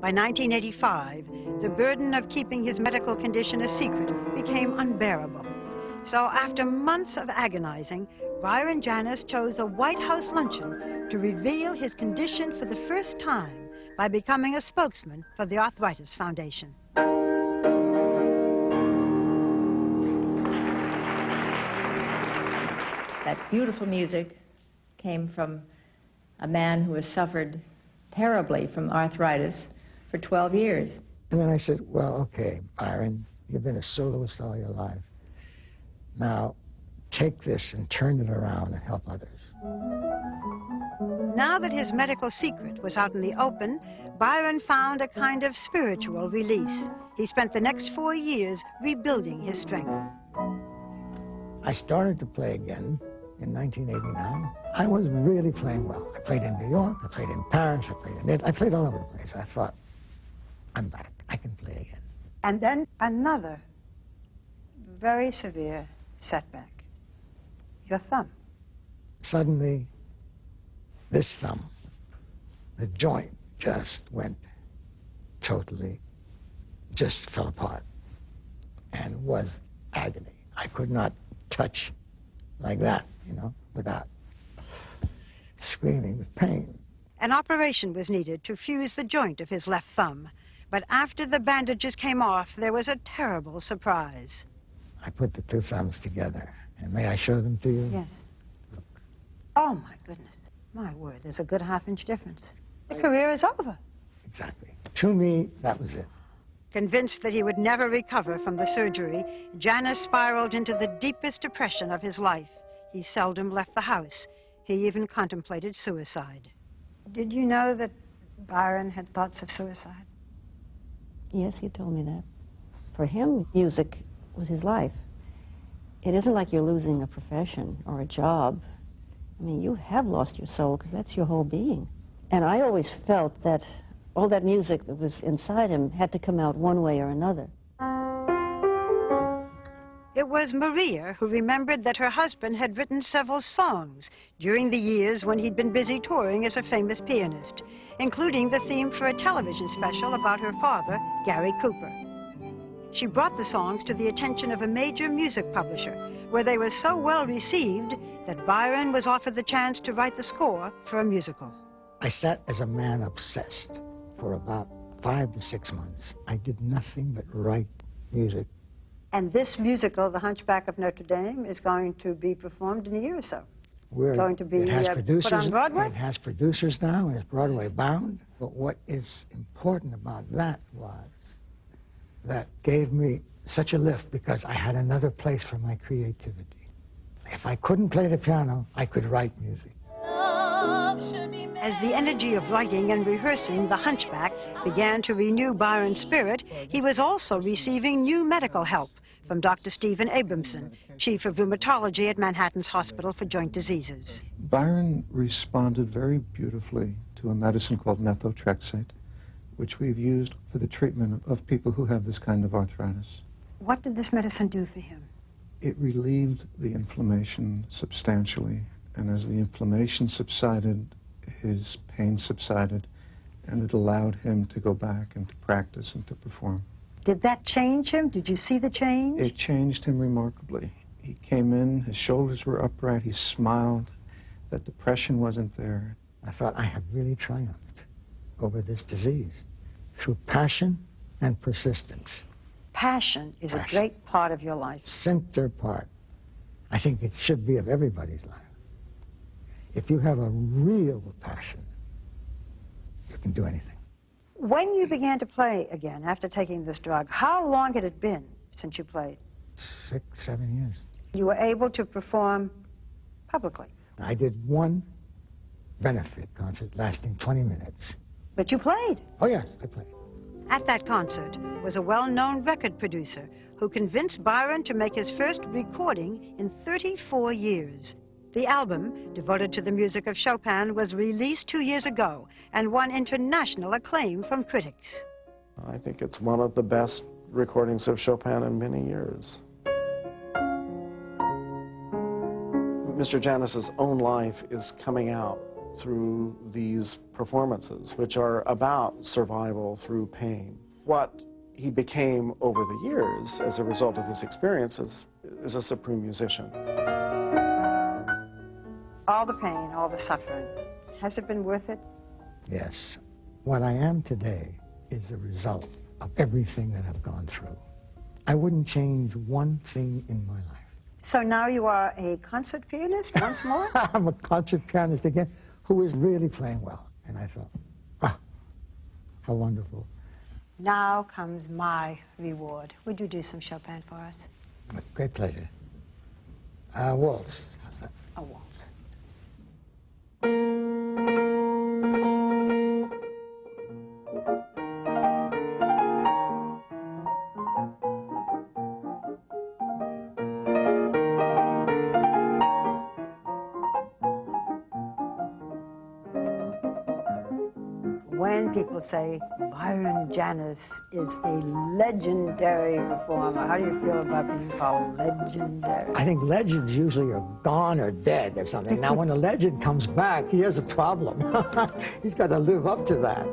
By 1985, the burden of keeping his medical condition a secret became unbearable. So after months of agonizing, Byron Janis chose a White House luncheon to reveal his condition for the first time by becoming a spokesman for the Arthritis Foundation. That beautiful music came from a man who has suffered terribly from arthritis for 12 years. And then I said, well, okay, Byron, you've been a soloist all your life. Now, take this and turn it around and help others. Now that his medical secret was out in the open, Byron found a kind of spiritual release. He spent the next 4 years rebuilding his strength. I started to play again in 1989. I was really playing well. I played in New York, I played in Paris, I played all over the place. I thought, I'm back, I can play again. And then another very severe setback, your thumb. Suddenly, this thumb, the joint just went totally, just fell apart and was agony. I could not touch like that, you know, without screaming with pain. An operation was needed to fuse the joint of his left thumb. But after the bandages came off, there was a terrible surprise. I put the two thumbs together, and may I show them to you? Yes. Look. Oh, my goodness. My word, there's a good half-inch difference. The career is over. Exactly. To me, that was it. Convinced that he would never recover from the surgery, Janis spiraled into the deepest depression of his life. He seldom left the house. He even contemplated suicide. Did you know that Byron had thoughts of suicide? Yes, he told me that. For him, music was his life. It isn't like you're losing a profession or a job. I mean, you have lost your soul because that's your whole being. And I always felt that all that music that was inside him had to come out one way or another. It was Maria who remembered that her husband had written several songs during the years when he'd been busy touring as a famous pianist, including the theme for a television special about her father, Gary Cooper. She brought the songs to the attention of a major music publisher, where they were so well received that Byron was offered the chance to write the score for a musical. I sat as a man obsessed for about 5 to 6 months. I did nothing but write music. And this musical, The Hunchback of Notre Dame, is going to be performed in a year or so. Going to be it has put on Broadway? It has producers now, and it's Broadway bound. But what is important about that was that gave me such a lift because I had another place for my creativity. If I couldn't play the piano, I could write music. As the energy of writing and rehearsing The Hunchback began to renew Byron's spirit, he was also receiving new medical help from Dr. Stephen Abramson, chief of rheumatology at Manhattan's Hospital for Joint Diseases. Byron responded very beautifully to a medicine called methotrexate, which we've used for the treatment of people who have this kind of arthritis. What did this medicine do for him? It relieved the inflammation substantially, and as the inflammation subsided, his pain subsided, and it allowed him to go back and to practice and to perform. Did that change him? Did you see the change? It changed him remarkably. He came in, his shoulders were upright, he smiled, that depression wasn't there. I thought, I have really triumphed over this disease through passion and persistence. Passion is a great part of your life. Center part. I think it should be of everybody's life. If you have a real passion, you can do anything. When you began to play again after taking this drug, how long had it been since you played? 6, 7 years. You were able to perform publicly. I did one benefit concert lasting 20 minutes. But you played. Oh, yes, I played. At that concert was a well-known record producer who convinced Byron to make his first recording in 34 years. The album, devoted to the music of Chopin, was released 2 years ago and won international acclaim from critics. I think it's one of the best recordings of Chopin in many years. Mr. Janis's own life is coming out through these performances, which are about survival through pain. What he became over the years as a result of his experiences is a supreme musician. All the pain, all the suffering, has it been worth it? Yes. What I am today is a result of everything that I've gone through. I wouldn't change one thing in my life. So now you are a concert pianist once more? I'm a concert pianist again who is really playing well. And I thought, how wonderful. Now comes my reward. Would you do some Chopin for us? With great pleasure. Waltz. How's that? A waltz. When people say Byron Janis is a legendary performer, how do you feel about being called legendary? I think legends usually are gone or dead or something. Now, when a legend comes back, he has a problem. He's got to live up to that.